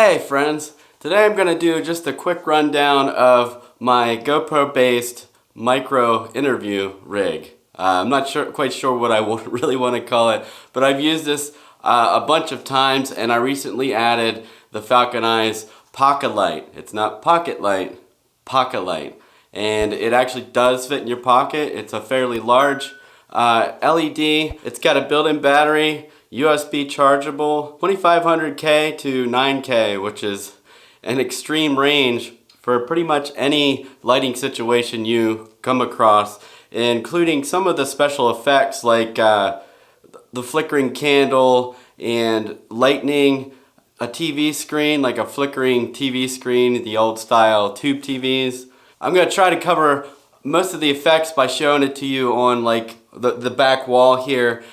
Hey friends, today I'm going to do just a quick rundown of my GoPro based micro interview rig. I'm not quite sure what I really want to call it, but I've used this a bunch of times, and I recently added the FalconEyes POCKELITE. It's not Pocket Light, POCKELITE. And it actually does fit in your pocket. It's a fairly large LED. It's got a built-in battery, USB chargeable, 2500K to 9K, which is an extreme range for pretty much any lighting situation you come across, including some of the special effects like the flickering candle and lightning, a TV screen, like a flickering TV screen, the old style tube TVs. I'm going to try to cover most of the effects by showing it to you on like the back wall here,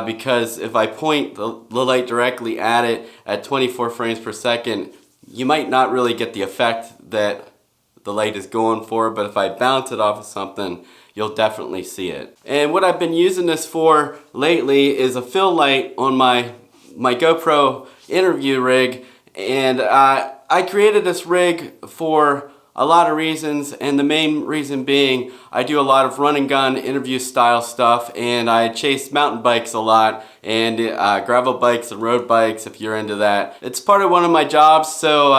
because if I point the light directly at it at 24 frames per second, you might not really get the effect that the light is going for, but if I bounce it off of something, you'll definitely see it. And what I've been using this for lately is a fill light on my GoPro interview rig, and I created this rig for a lot of reasons, and the main reason being I do a lot of run and gun interview style stuff, and I chase mountain bikes a lot, and gravel bikes and road bikes if you're into that. It's part of one of my jobs, so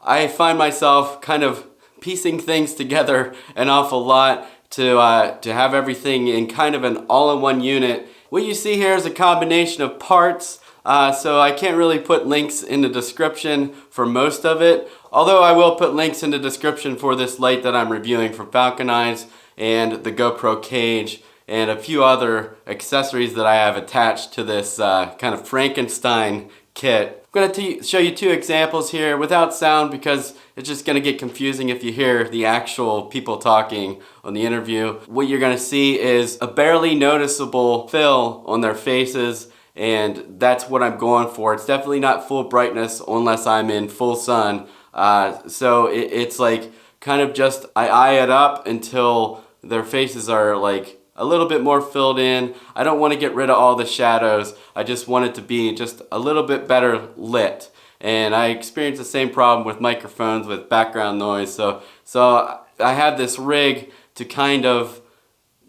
I find myself kind of piecing things together an awful lot to have everything in kind of an all-in-one unit. What you see here is a combination of parts, so I can't really put links in the description for most of it, although I will put links in the description for this light that I'm reviewing from FalconEyes and the GoPro Cage and a few other accessories that I have attached to this kind of Frankenstein kit. I'm going to show you two examples here without sound because it's just going to get confusing if you hear the actual people talking on the interview. What you're going to see is a barely noticeable fill on their faces, and that's what I'm going for. It's definitely not full brightness unless I'm in full sun. So it's like kind of just I eye it up until their faces are like a little bit more filled in. I don't want to get rid of all the shadows. I just want it to be just a little bit better lit. And I experience the same problem with microphones with background noise. So I have this rig to kind of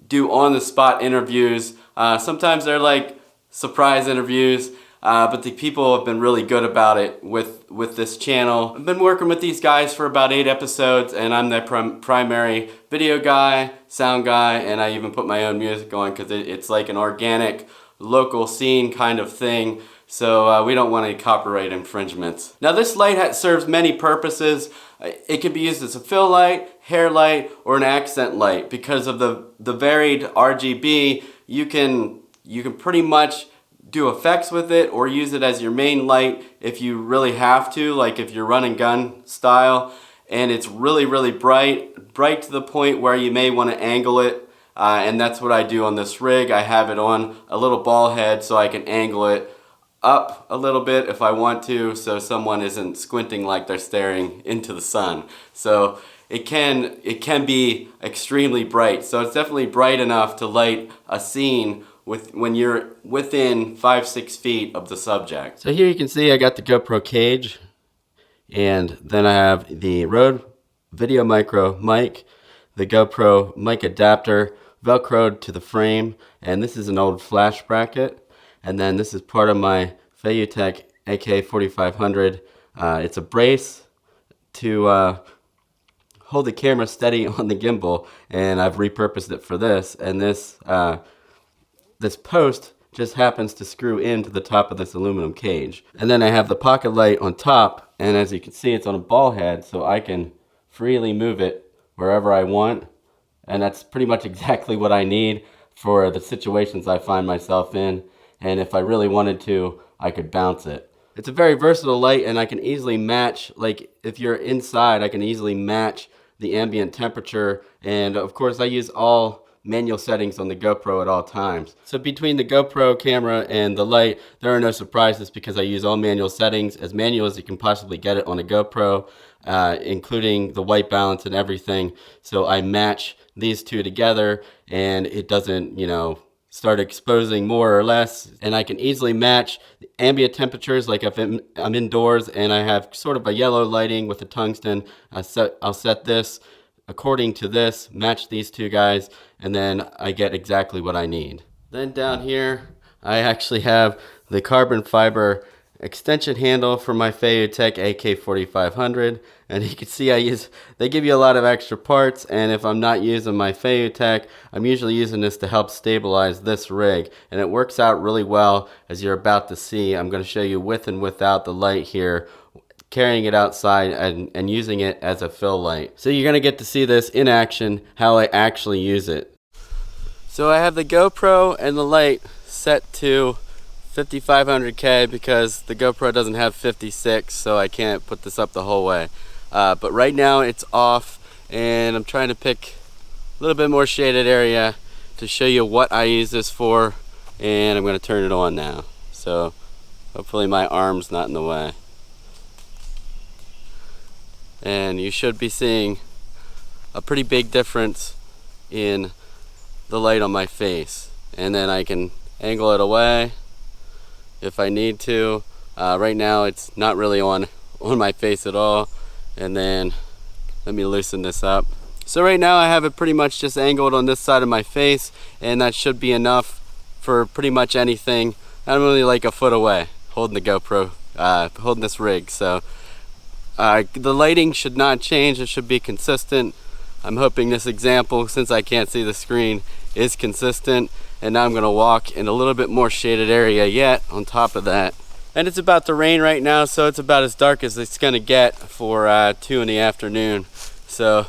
do on-the-spot interviews. Sometimes they're like surprise interviews, but the people have been really good about it with this channel. I've been working with these guys for about 8 episodes, and I'm their primary video guy, sound guy, and I even put my own music on because it's like an organic local scene kind of thing, so we don't want any copyright infringements. Now this light serves many purposes. It can be used as a fill light, hair light, or an accent light. Because of the varied RGB, you can pretty much do effects with it or use it as your main light if you really have to, like if you're run and gun style. And it's really, really bright to the point where you may want to angle it. And that's what I do on this rig. I have it on a little ball head so I can angle it up a little bit if I want to, so someone isn't squinting like they're staring into the sun. So it can be extremely bright. So it's definitely bright enough to light a scene when you're within 5-6 feet of the subject. So here you can see I got the GoPro Cage, and then I have the Rode VideoMicro mic, the GoPro Mic Adapter velcroed to the frame, and this is an old flash bracket, and then this is part of my Feiyutech AK4500. It's a brace to hold the camera steady on the gimbal, and I've repurposed it for this, and this post just happens to screw into the top of this aluminum cage. And then I have the pocket light on top, and as you can see it's on a ball head, so I can freely move it wherever I want, and that's pretty much exactly what I need for the situations I find myself in, and if I really wanted to, I could bounce it. It's a very versatile light, and I can easily match, like if you're inside, I can easily match the ambient temperature, and of course I use all manual settings on the GoPro at all times. So between the GoPro camera and the light, there are no surprises because I use all manual settings, as manual as you can possibly get it on a GoPro, including the white balance and everything. So I match these two together, and it doesn't, start exposing more or less, and I can easily match the ambient temperatures. Like if I'm indoors and I have sort of a yellow lighting with a tungsten, I'll set this according to this, match these two guys, and then I get exactly what I need. Then down here, I actually have the carbon fiber extension handle for my Falcon AK4500, and you can see they give you a lot of extra parts, and if I'm not using my Falcon, I'm usually using this to help stabilize this rig, and it works out really well, as you're about to see. I'm going to show you with and without the light here, carrying it outside and using it as a fill light. So you're going to get to see this in action, how I actually use it. So I have the GoPro and the light set to 5500K because the GoPro doesn't have 56, so I can't put this up the whole way. But right now it's off, and I'm trying to pick a little bit more shaded area to show you what I use this for, and I'm going to turn it on now. So hopefully my arm's not in the way. And you should be seeing a pretty big difference in the light on my face, and then I can angle it away if I need to. Right now it's not really on my face at all, and then let me loosen this up. So right now I have it pretty much just angled on this side of my face, and that should be enough for pretty much anything. I'm only like a foot away holding the GoPro, holding this rig, so the lighting should not change. It should be consistent. I'm hoping this example, since I can't see the screen, is consistent. And now I'm going to walk in a little bit more shaded area yet on top of that. And it's about to rain right now, so it's about as dark as it's going to get for 2 in the afternoon. So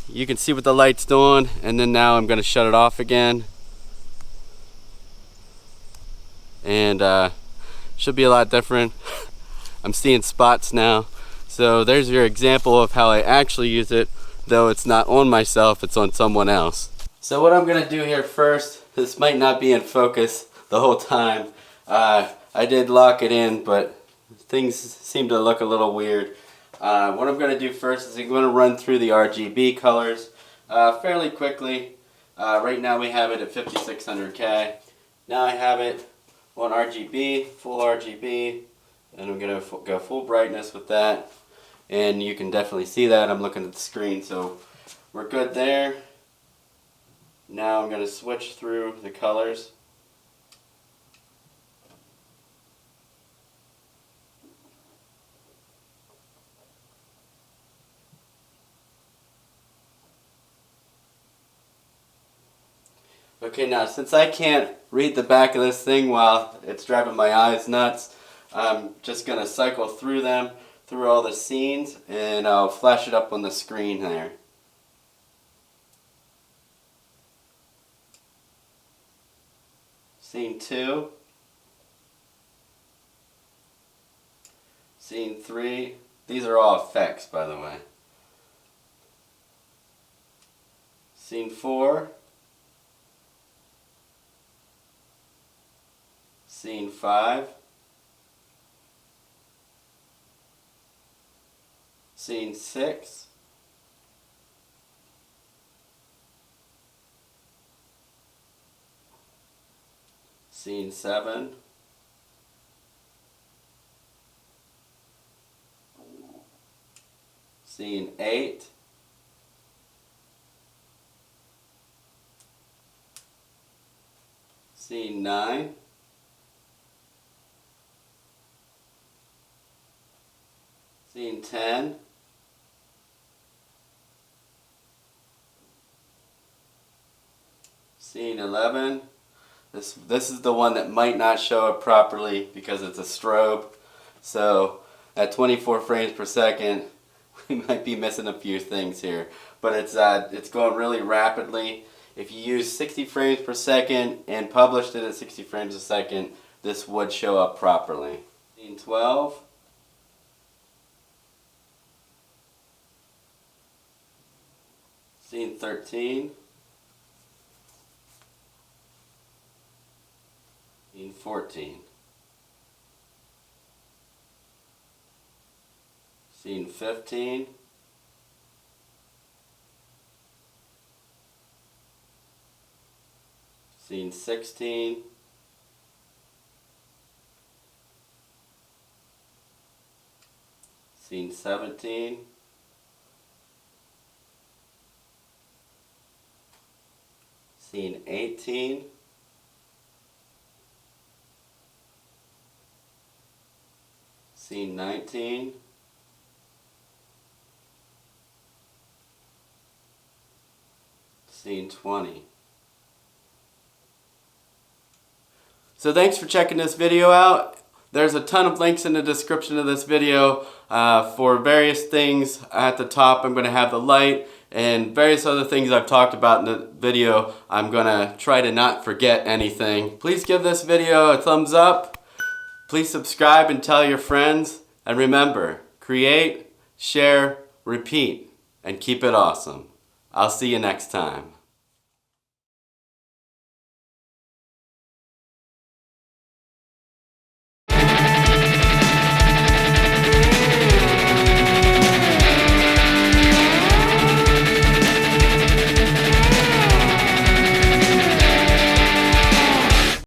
you can see what the light's doing, and then now I'm going to shut it off again. And should be a lot different. I'm seeing spots now. So there's your example of how I actually use it, though it's not on myself, it's on someone else. So what I'm going to do here first, this might not be in focus the whole time. I did lock it in, but things seem to look a little weird. What I'm going to do first is I'm going to run through the RGB colors fairly quickly. Right now we have it at 5600K. Now I have it on RGB, full RGB, and I'm going to go full brightness with that. And you can definitely see that. I'm looking at the screen, so we're good there. Now I'm going to switch through the colors. Okay, now since I can't read the back of this thing while it's driving my eyes nuts, I'm just going to cycle through them, through all the scenes, and I'll flash it up on the screen there. Scene 2. Scene 3. These are all effects, by the way. Scene 4. Scene 5. Scene 6. Scene 7. Scene 8. Scene 9. Scene 10. Scene 11. This is the one that might not show up properly because it's a strobe. So at 24 frames per second, we might be missing a few things here. But it's going really rapidly. If you use 60 frames per second and published it at 60 frames a second, this would show up properly. Scene 12. Scene 13. Scene 14. Scene 15. scene 16, scene 17, scene 18, scene 19, scene 20. So thanks for checking this video out. There's a ton of links in the description of this video for various things. At the top I'm going to have the light and various other things I've talked about in the video. I'm going to try to not forget anything. Please give this video a thumbs up. Please subscribe and tell your friends. And remember, create, share, repeat, and keep it awesome. I'll see you next time.